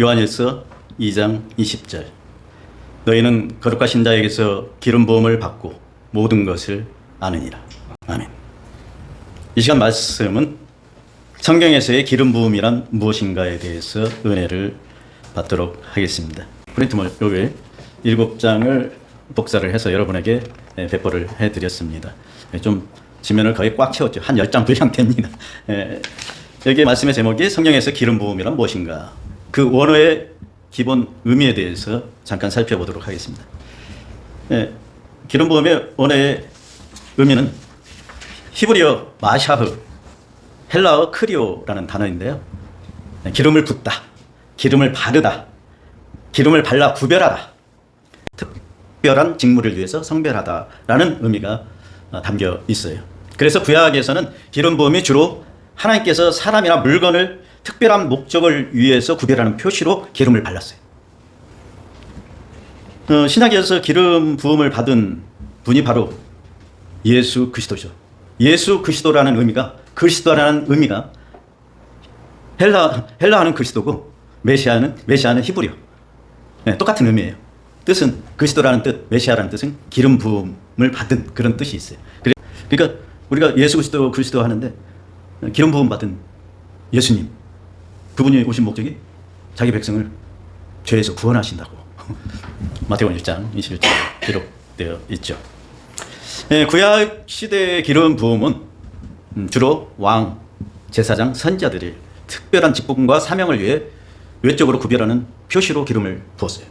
요한일서 2장 20절. 너희는 거룩하신 자에게서 기름 부음을 받고 모든 것을 아느니라. 아멘. 이 시간 말씀은 성경에서의 기름 부음이란 무엇인가에 대해서 은혜를 받도록 하겠습니다. 프린트물 요일 7장을 복사를 해서 여러분에게 배포를 해드렸습니다. 좀 지면을 거의 꽉 채웠죠. 한 10장 분량 됩니다. 여기 말씀의 제목이 성경에서 기름 부음이란 무엇인가, 그 원어의 기본 의미에 대해서 잠깐 살펴보도록 하겠습니다. 기름 부음의 원어의 의미는 히브리어 마샤흐, 헬라어 크리오라는 단어인데요. 기름을 붓다, 기름을 바르다, 기름을 발라 구별하다, 특별한 직무를 위해서 성별하다라는 의미가 담겨 있어요. 그래서 구약에서는 기름 부음이 주로 하나님께서 사람이나 물건을 특별한 목적을 위해서 구별하는 표시로 기름을 발랐어요. 신약에서 기름 부음을 받은 분이 바로 예수 그리스도죠. 예수 그리스도라는 의미가, 그리스도라는 의미가 헬라어는 그리스도고 메시아는 히브리어. 똑같은 의미예요. 뜻은 그리스도라는 뜻, 메시아라는 뜻은 기름 부음을 받은 그런 뜻이 있어요. 그러니까 우리가 예수 그리스도 하는데 기름 부음 받은 예수님, 그분이 오신 목적이 자기 백성을 죄에서 구원하신다고 마태복음 1장 21절 기록되어 있죠. 구약 시대의 기름 부음은 주로 왕, 제사장, 선지자들이 특별한 직분과 사명을 위해 외적으로 구별하는 표시로 기름을 부었어요.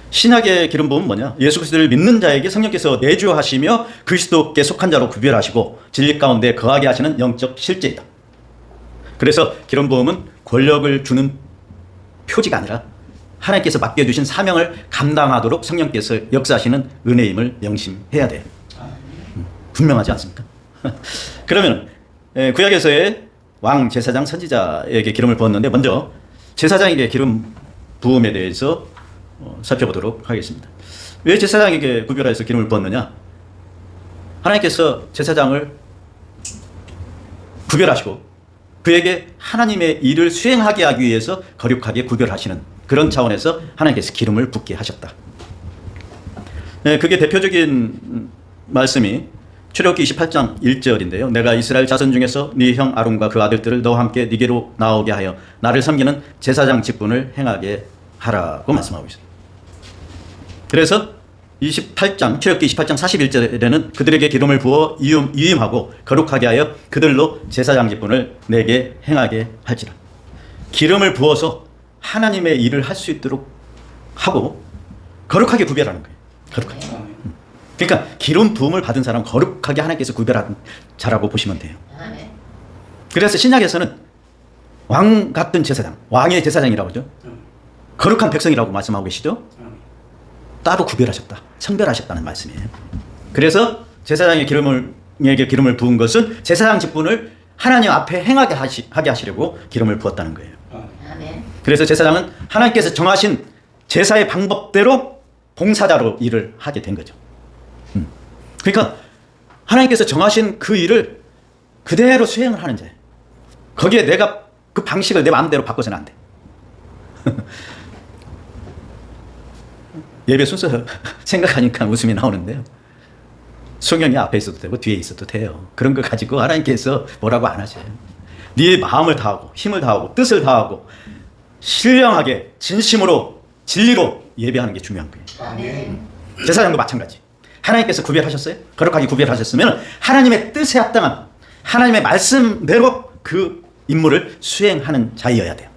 신약의 기름 부음은 뭐냐? 예수 그리스도를 믿는 자에게 성령께서 내주하시며 그리스도께 속한 자로 구별하시고 진리 가운데 거하게 하시는 영적 실제이다. 그래서 기름 부음은 권력을 주는 표지가 아니라 하나님께서 맡겨주신 사명을 감당하도록 성령께서 역사하시는 은혜임을 명심해야 돼요. 분명하지 않습니까? 그러면 구약에서의 왕, 제사장, 선지자에게 기름을 부었는데 먼저 제사장에게 기름 부음에 대해서 살펴보도록 하겠습니다. 왜 제사장에게 구별해서 기름을 부었느냐? 하나님께서 제사장을 구별하시고 그에게 하나님의 일을 수행하게 하기 위해서 거룩하게 구별하시는 그런 차원에서 하나님께서 기름을 붓게 하셨다. 그게 대표적인 말씀이 출애굽기 28장 1절인데요. 내가 이스라엘 자손 중에서 네 형 아론과 그 아들들을 너와 함께 네게로 나오게 하여 나를 섬기는 제사장 직분을 행하게 하라고 말씀하고 있습니다. 그래서 출애굽기 28장 41절에는 그들에게 기름을 부어 위임하고 거룩하게 하여 그들로 제사장 직분을 내게 행하게 할지라. 기름을 부어서 하나님의 일을 할 수 있도록 하고 거룩하게 구별하는 거예요. 거룩하게. 그러니까 기름 부음을 받은 사람은 거룩하게 하나님께서 구별한 자라고 보시면 돼요. 그래서 신약에서는 왕 같은 제사장, 왕의 제사장이라고 하죠. 거룩한 백성이라고 말씀하고 계시죠. 따로 구별하셨다, 성별하셨다는 말씀이에요. 그래서 제사장의 기름을 부은 것은 제사장 직분을 하나님 앞에 행하게 하시려고 기름을 부었다는 거예요. 그래서 제사장은 하나님께서 정하신 제사의 방법대로 봉사자로 일을 하게 된 거죠. 그러니까 하나님께서 정하신 그 일을 그대로 수행을 하는 자예요. 거기에 내가 그 방식을 내 마음대로 바꿔서는 안 돼. 예배 순서 생각하니까 웃음이 나오는데요. 성령이 앞에 있어도 되고 뒤에 있어도 돼요. 그런 거 가지고 하나님께서 뭐라고 안 하세요. 네 마음을 다하고 힘을 다하고 뜻을 다하고 신령하게 진심으로 진리로 예배하는 게 중요한 거예요. 제사장도 마찬가지. 하나님께서 구별하셨어요? 거룩하게 구별하셨으면 하나님의 뜻에 합당한 하나님의 말씀대로 그 임무를 수행하는 자이어야 돼요.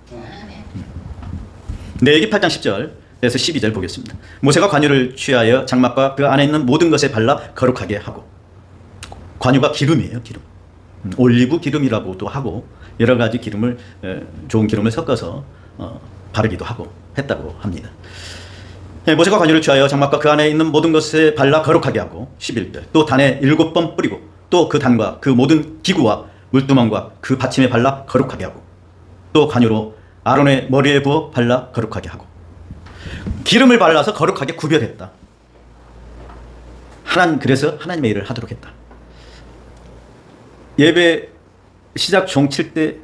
레위기 8장 10절 에서 12절 보겠습니다. 모세가 관유를 취하여 장막과 그 안에 있는 모든 것에 발라 거룩하게 하고. 관유가 기름이에요. 기름. 올리브 기름이라고도 하고 여러 가지 기름을, 좋은 기름을 섞어서 바르기도 하고 했다고 합니다. 모세가 관유를 취하여 장막과 그 안에 있는 모든 것에 발라 거룩하게 하고. 11절 또 단에 7번 뿌리고 또 그 단과 그 모든 기구와 물두멍과 그 받침에 발라 거룩하게 하고 또 관유로 아론의 머리에 부어 발라 거룩하게 하고. 기름을 발라서 거룩하게 구별했다. 그래서 하나님의 일을 하도록 했다. 예배 시작 종 칠 때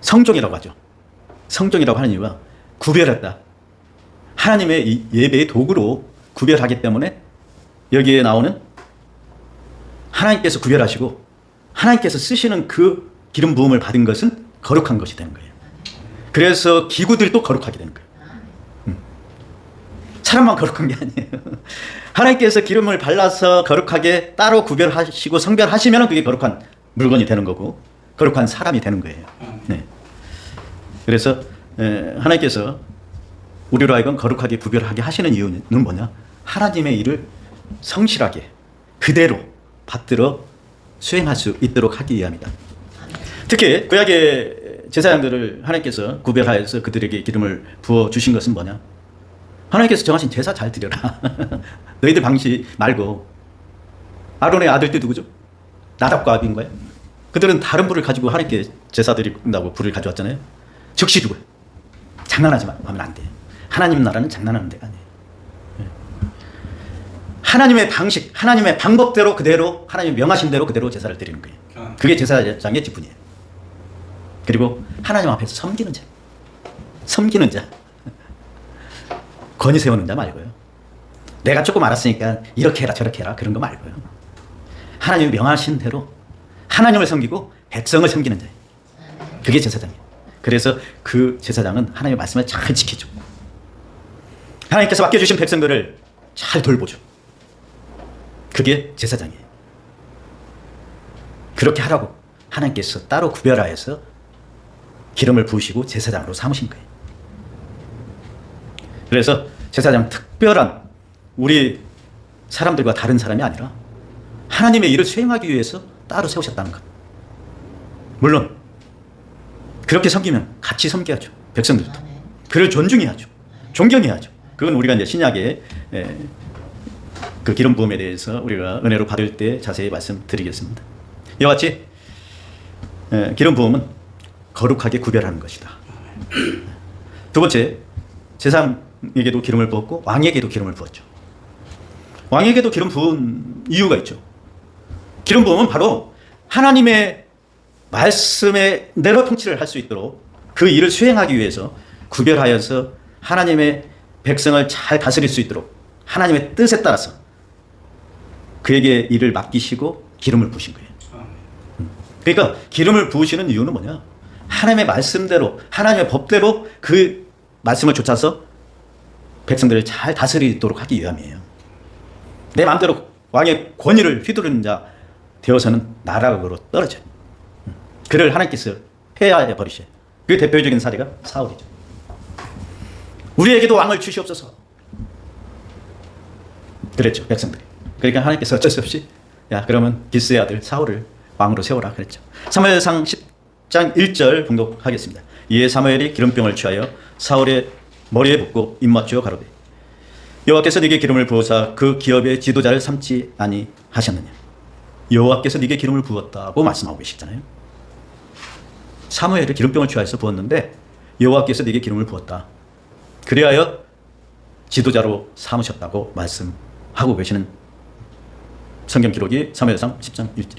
성종이라고 하죠. 성종이라고 하는 이유가 구별했다. 하나님의 이 예배의 도구로 구별하기 때문에 여기에 나오는 하나님께서 구별하시고 하나님께서 쓰시는 그 기름 부음을 받은 것은 거룩한 것이 되는 거예요. 그래서 기구들도 거룩하게 되는 거예요. 사람만 거룩한 게 아니에요. 하나님께서 기름을 발라서 거룩하게 따로 구별하시고 성별하시면 그게 거룩한 물건이 되는 거고 거룩한 사람이 되는 거예요. 네. 그래서 하나님께서 우리로 하여금 거룩하게 구별하게 하시는 이유는 뭐냐? 하나님의 일을 성실하게 그대로 받들어 수행할 수 있도록 하기 위함이다. 특히 구약의 제사장들을 하나님께서 구별하여서 그들에게 기름을 부어 주신 것은 뭐냐? 하나님께서 정하신 제사 잘 드려라. 너희들 방식 말고. 아론의 아들들 누구죠? 나답과 아비인가요? 그들은 다른 불을 가지고 하나님께 제사 드린다고 불을 가져왔잖아요. 즉시 죽어요. 장난하지 하면 안 돼요. 하나님 나라는 장난하는 데가 아니에요. 하나님의 방식, 하나님의 방법대로 그대로 하나님의 명하신 대로 그대로 제사를 드리는 거예요. 그게 제사장의 직분이에요. 그리고 하나님 앞에서 섬기는 자. 섬기는 자. 권위 세우는 자 말고요. 내가 조금 알았으니까 이렇게 해라 저렇게 해라 그런 거 말고요. 하나님이 명하신 대로 하나님을 섬기고 백성을 섬기는 자예요. 그게 제사장이에요. 그래서 그 제사장은 하나님의 말씀을 잘 지키죠. 하나님께서 맡겨주신 백성들을 잘 돌보죠. 그게 제사장이에요. 그렇게 하라고 하나님께서 따로 구별하여서 기름을 부으시고 제사장으로 삼으신 거예요. 그래서 제사장 특별한 우리 사람들과 다른 사람이 아니라 하나님의 일을 수행하기 위해서 따로 세우셨다는 것. 물론 그렇게 섬기면 같이 섬겨야죠. 백성들도. 그를 존중해야죠. 존경해야죠. 그건 우리가 이제 신약의 그 기름 부음에 대해서 우리가 은혜로 받을 때 자세히 말씀드리겠습니다. 이와 같이 기름 부음은 거룩하게 구별하는 것이다. 두 번째, 제사장에게도 기름을 부었고 왕에게도 기름을 부었죠. 왕에게도 기름 부은 이유가 있죠. 기름 부음은 바로 하나님의 말씀에 내로 통치를 할 수 있도록 그 일을 수행하기 위해서 구별하여서 하나님의 백성을 잘 다스릴 수 있도록 하나님의 뜻에 따라서 그에게 일을 맡기시고 기름을 부으신 거예요. 그러니까 기름을 부으시는 이유는 뭐냐? 하나님의 말씀대로 하나님의 법대로 그 말씀을 좇아서 백성들을 잘 다스리도록 하기 위함이에요. 내 마음대로 왕의 권위를 휘두르는 자 되어서는 나락으로 떨어져요. 그를 하나님께서 폐하해 버리셔요. 그 대표적인 사례가 사울이죠. 우리에게도 왕을 주시옵소서 그랬죠, 백성들이. 그러니까 하나님께서 어쩔 수 없이 야 그러면 기스의 아들 사울을 왕으로 세워라 그랬죠. 사무엘상 10장 1절 봉독하겠습니다. 이에 사무엘이 기름병을 취하여 사울의 머리에 붓고 입 맞추어 가로되 여호와께서 네게 기름을 부어사 그 기업의 지도자를 삼지 아니하셨느냐. 여호와께서 네게 기름을 부었다고 말씀하고 계시잖아요. 사무엘이 기름병을 취하여서 부었는데 여호와께서 네게 기름을 부었다. 그리하여 지도자로 삼으셨다고 말씀하고 계시는 성경 기록이 사무엘상 10장 1절.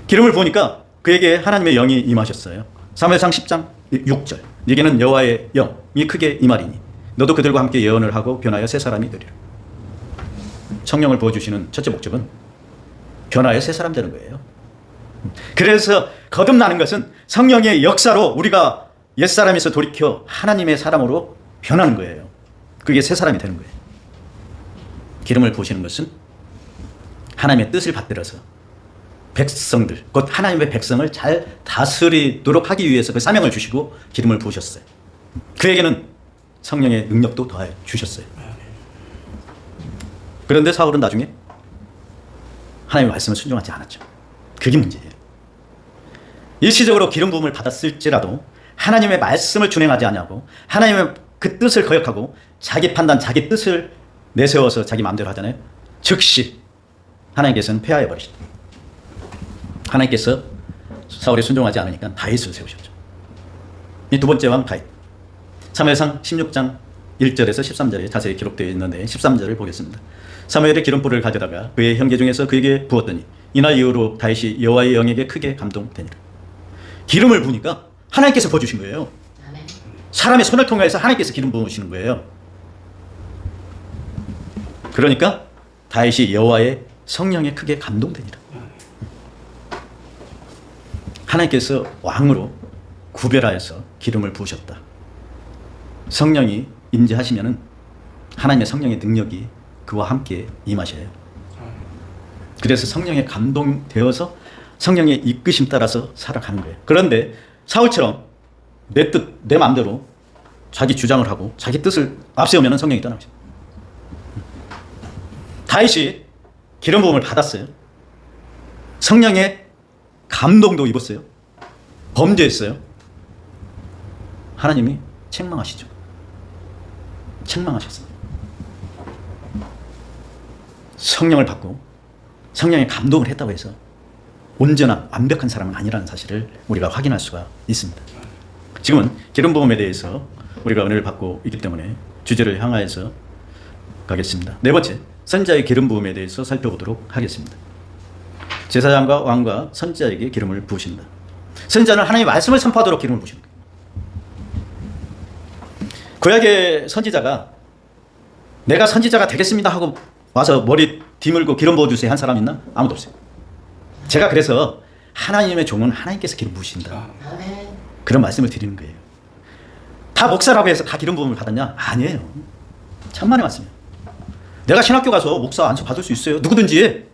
기름을 부으니까 그에게 하나님의 영이 임하셨어요. 사무엘상 10장 6절. 네게는 여호와의 영이 크게 임하리니 너도 그들과 함께 예언을 하고 변하여 새 사람이 되리라. 성령을 부어주시는 첫째 목적은 변화의 새 사람 되는 거예요. 그래서 거듭나는 것은 성령의 역사로 우리가 옛사람에서 돌이켜 하나님의 사람으로 변하는 거예요. 그게 새 사람이 되는 거예요. 기름을 부으시는 것은 하나님의 뜻을 받들어서 백성들, 곧 하나님의 백성을 잘 다스리도록 하기 위해서 그 사명을 주시고 기름을 부으셨어요. 그에게는 성령의 능력도 더해 주셨어요. 그런데 사울은 나중에 하나님의 말씀을 순종하지 않았죠. 그게 문제예요. 일시적으로 기름 부음을 받았을지라도 하나님의 말씀을 준행하지 않냐고 하나님의 그 뜻을 거역하고 자기 판단, 자기 뜻을 내세워서 자기 마음대로 하잖아요. 즉시 하나님께서는 폐하해 버리시죠. 하나님께서 사울이 순종하지 않으니까 다윗을 세우셨죠. 이 두 번째 왕 다윗. 사무엘상 16장 1절에서 13절에 자세히 기록되어 있는데 13절을 보겠습니다. 사무엘이 기름불을 가져다가 그의 형제 중에서 그에게 부었더니 이날 이후로 다윗이 여호와의 영에게 크게 감동되니라. 기름을 부으니까 하나님께서 부어주신 거예요. 사람의 손을 통해서 하나님께서 기름 부으시는 거예요. 그러니까 다윗이 여호와의 성령에 크게 감동되니라. 하나님께서 왕으로 구별하여서 기름을 부으셨다. 성령이 임재하시면은 하나님의 성령의 능력이 그와 함께 임하셔요. 그래서 성령에 감동되어서 성령의 이끄심 따라서 살아가는 거예요. 그런데 사울처럼 내 뜻, 내 마음대로 자기 주장을 하고 자기 뜻을 앞세우면 성령이 떠나죠. 다윗이 기름 부음을 받았어요. 성령의 감동도 입었어요. 범죄했어요. 하나님이 책망하시죠. 책망하셨어요. 성령을 받고 성령의 감동을 했다고 해서 온전한 완벽한 사람은 아니라는 사실을 우리가 확인할 수가 있습니다. 지금은 기름 부음에 대해서 우리가 은혜를 받고 있기 때문에 주제를 향하여서 가겠습니다. 네 번째, 선지자의 기름 부음에 대해서 살펴보도록 하겠습니다. 제사장과 왕과 선지자에게 기름을 부으신다. 선지자는 하나님의 말씀을 선포하도록 기름을 부으시는 거예요. 구약의 선지자가 내가 선지자가 되겠습니다 하고 와서 머리 뒤물고 기름 부어주세요 한 사람 있나? 아무도 없어요. 제가 그래서 하나님의 종은 하나님께서 기름 부으신다. 그런 말씀을 드리는 거예요. 다 목사라고 해서 다 기름 부음을 받았냐? 아니에요. 천만의 말씀이에요. 내가 신학교 가서 목사 안수 받을 수 있어요. 누구든지.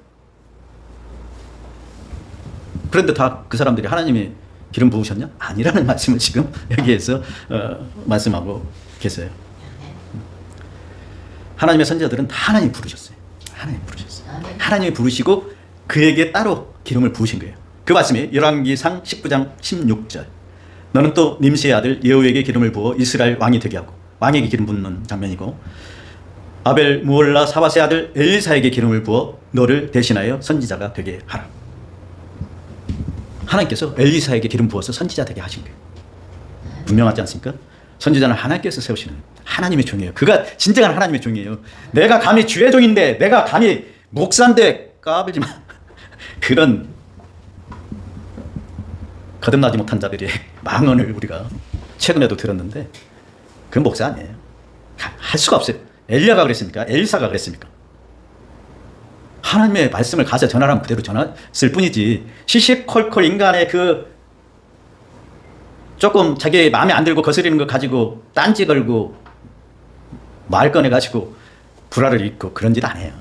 그런데 다 그 사람들이 하나님이 기름 부으셨냐? 아니라는 말씀을 지금 여기에서 말씀하고 계세요. 하나님의 선지자들은 다 하나님이 부르셨어요. 하나님이 부르셨어요. 하나님이 부르시고 그에게 따로 기름을 부으신 거예요. 그 말씀이 열왕기상 19장 16절. 너는 또 님시의 아들 예후에게 기름을 부어 이스라엘 왕이 되게 하고, 왕에게 기름 붓는 장면이고, 아벨 무올라 사밧의 아들 엘리사에게 기름을 부어 너를 대신하여 선지자가 되게 하라. 하나님께서 엘리사에게 기름 부어서 선지자 되게 하신 거예요. 분명하지 않습니까? 선지자는 하나님께서 세우시는 하나님의 종이에요. 그가 진정한 하나님의 종이에요. 내가 감히 주의 종인데, 내가 감히 목사인데, 까불지 마. 그런 거듭나지 못한 자들의 망언을 우리가 최근에도 들었는데, 그건 목사 아니에요. 할 수가 없어요. 엘리야가 그랬습니까? 엘리사가 그랬습니까? 하나님의 말씀을 가서 전하라면 그대로 전했을 뿐이지, 시시콜콜 인간의 그 조금 자기 마음에 안 들고 거스리는 거 가지고 딴지 걸고 말 꺼내가지고 불화를 일으키고 그런 짓 안 해요.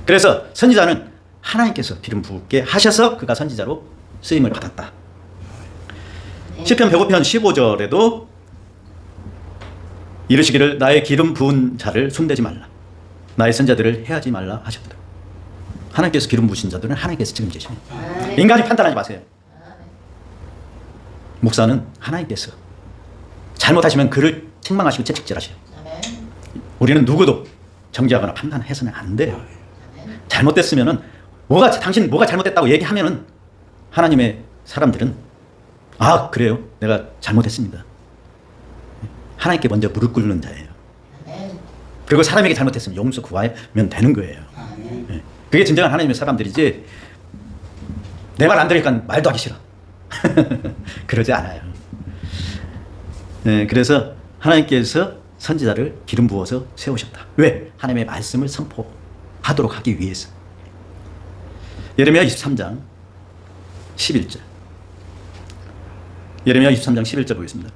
그래서 선지자는 하나님께서 기름 부게 하셔서 그가 선지자로 쓰임을 받았다. 시편 105편 15절에도 이르시기를 나의 기름 부은 자를 손대지 말라. 나의 선자들을 해하지 말라 하셨다. 하나님께서 기름 부으신 자들은 하나님께서 책임지십니다. 인간이 판단하지 마세요. 목사는 하나님께서 잘못하시면 그를 책망하시고 채찍질하셔요. 우리는 누구도 정죄하거나 판단해서는 안 돼요. 잘못됐으면은 당신 뭐가 잘못됐다고 얘기하면은 하나님의 사람들은 아 그래요 내가 잘못했습니다. 하나님께 먼저 무릎 꿇는 자예요. 그리고 사람에게 잘못했으면 용서 구하면 되는 거예요. 그게 진정한 하나님의 사람들이지, 내 말 안 들으니까 말도 하기 싫어. 그러지 않아요. 그래서 하나님께서 선지자를 기름 부어서 세우셨다. 왜? 하나님의 말씀을 선포하도록 하기 위해서. 예레미야 23장 11절. 예레미야 23장 11절 보겠습니다.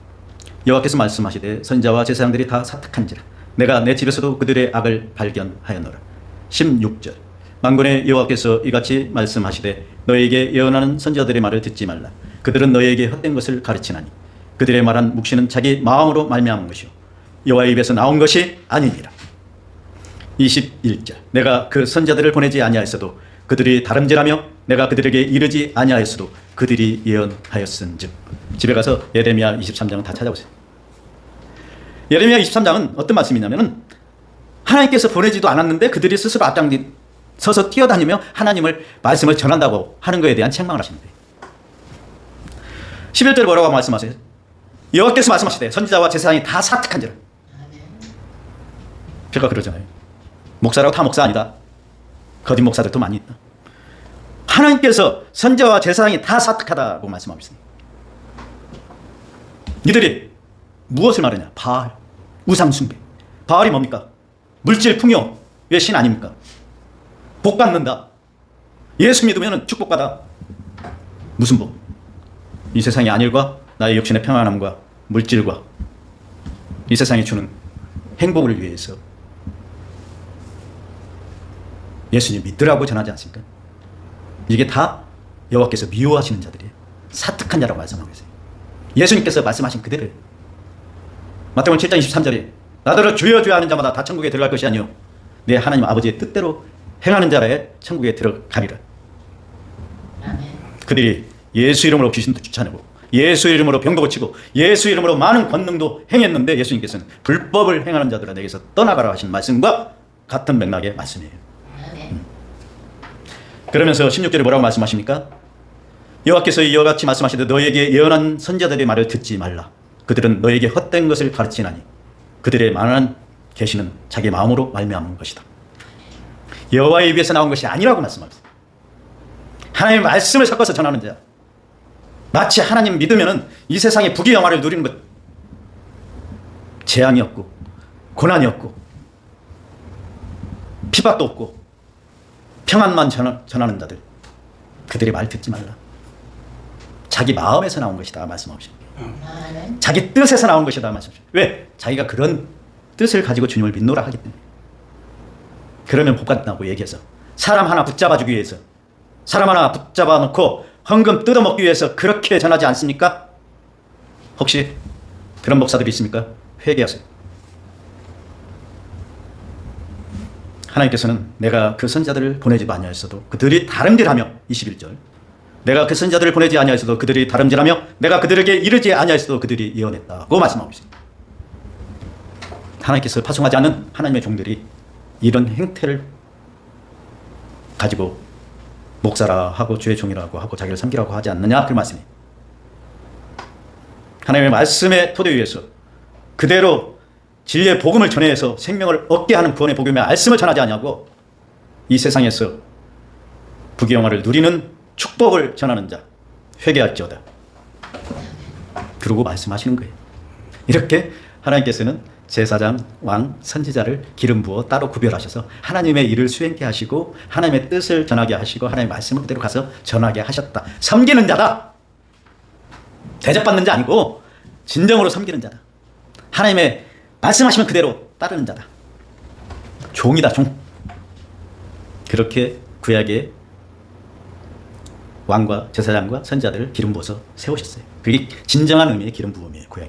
여호와께서 말씀하시되 선지자와 제사장들이 다 사특한지라 내가 내 집에서도 그들의 악을 발견하였노라. 16절. 만군의 여호와께서 이같이 말씀하시되 너희에게 예언하는 선지자들의 말을 듣지 말라. 그들은 너희에게 헛된 것을 가르치나니 그들의 말한 묵시는 자기 마음으로 말미암은 것이요 여호와의 입에서 나온 것이 아니니라. 21절. 내가 그 선지자들을 보내지 아니하였어도 그들이 다름질하며 내가 그들에게 이르지 아니하였어도 그들이 예언하였은즉. 집에 가서 예레미야 23장은 다 찾아보세요. 예레미야 23장은 어떤 말씀이냐면은 하나님께서 보내지도 않았는데 그들이 스스로 앞장서서 뛰어다니며 하나님을 말씀을 전한다고 하는 것에 대한 책망을 하시는 거예요. 11절에 뭐라고 말씀하세요? 여호와께서 말씀하시되 선지자와 제사장이 다 사특한지라. 제가 그러잖아요. 목사라고 다 목사 아니다. 거짓 목사들도 많이 있다. 하나님께서 선지자와 제사장이 다 사특하다고 말씀하고 있습니다. 니들이 무엇을 말하냐? 바알, 우상숭배. 바알이 뭡니까? 물질 풍요, 왜 신 아닙니까? 복 받는다. 예수 믿으면 축복받아. 무슨 복? 이 세상의 안일과 나의 육신의 평안함과 물질과 이 세상이 주는 행복을 위해서 예수님 믿으라고 전하지 않습니까? 이게 다 여호와께서 미워하시는 자들이에요. 사특한 자라고 말씀하고 있어요. 예수님께서 말씀하신 그대로예요. 마태복음 7장 23절에 나더러 주여 주여 하는 자마다 다 천국에 들어갈 것이 아니요 내 하나님 아버지의 뜻대로 행하는 자라에 천국에 들어가리라. 그들이 예수 이름으로 귀신도 쫓아내고 예수 이름으로 병도 고치고 예수 이름으로 많은 권능도 행했는데 예수님께서는 불법을 행하는 자들아 내게서 떠나가라 하신 말씀과 같은 맥락의 말씀이에요. 그러면서 16절에 뭐라고 말씀하십니까? 여호와께서 이와 같이 말씀하시되 너에게 예언한 선지자들의 말을 듣지 말라. 그들은 너에게 헛된 것을 가르치나니 그들의 말하는 계시는 자기 마음으로 말미암은 것이다. 여호와의 입에서 나온 것이 아니라고 말씀하셨어요. 하나님의 말씀을 섞어서 전하는 자. 마치 하나님 믿으면은 이 세상의 부귀 영화를 누리는 것. 재앙이 없고 고난이 없고 핍박도 없고 평안만 전하는 자들. 그들의 말 듣지 말라. 자기 마음에서 나온 것이다 말씀하십니다. 자기 뜻에서 나온 것이다 말씀하십니다. 왜? 자기가 그런 뜻을 가지고 주님을 믿노라 하기 때문에. 그러면 복받는다고 얘기해서 사람 하나 붙잡아주기 위해서 사람 하나 붙잡아 놓고 헌금 뜯어먹기 위해서 그렇게 전하지 않습니까? 혹시 그런 목사들이 있습니까? 회개하세요. 하나님께서는 내가 그 선자들을 보내지 아니하였어도 그들이 다름질하며 21절 내가 그 선자들을 보내지 아니하였어도 그들이 다름질하며 내가 그들에게 이르지 아니하였어도 그들이 예언했다고 말씀하고 있습니다. 하나님께서 파송하지 않은 하나님의 종들이 이런 행태를 가지고 목사라 하고 주의 종이라고 하고 자기를 섬기라고 하지 않느냐 그 말씀이에요. 하나님의 말씀의 토대 위에서 그대로 진리의 복음을 전해서 생명을 얻게 하는 구원의 복음의 말씀을 전하지 않냐고 이 세상에서 부귀영화를 누리는 축복을 전하는 자 회개할지어다. 그러고 말씀하시는 거예요. 이렇게 하나님께서는 제사장, 왕, 선지자를 기름 부어 따로 구별하셔서 하나님의 일을 수행케 하시고 하나님의 뜻을 전하게 하시고 하나님의 말씀을 그대로 가서 전하게 하셨다. 섬기는 자다. 대접받는 자 아니고 진정으로 섬기는 자다. 하나님의 말씀하시면 그대로 따르는 자다. 종이다, 종. 그렇게 구약의 왕과 제사장과 선지자들을 기름 부어서 세우셨어요. 그게 진정한 의미의 기름 부음이에요, 구약에.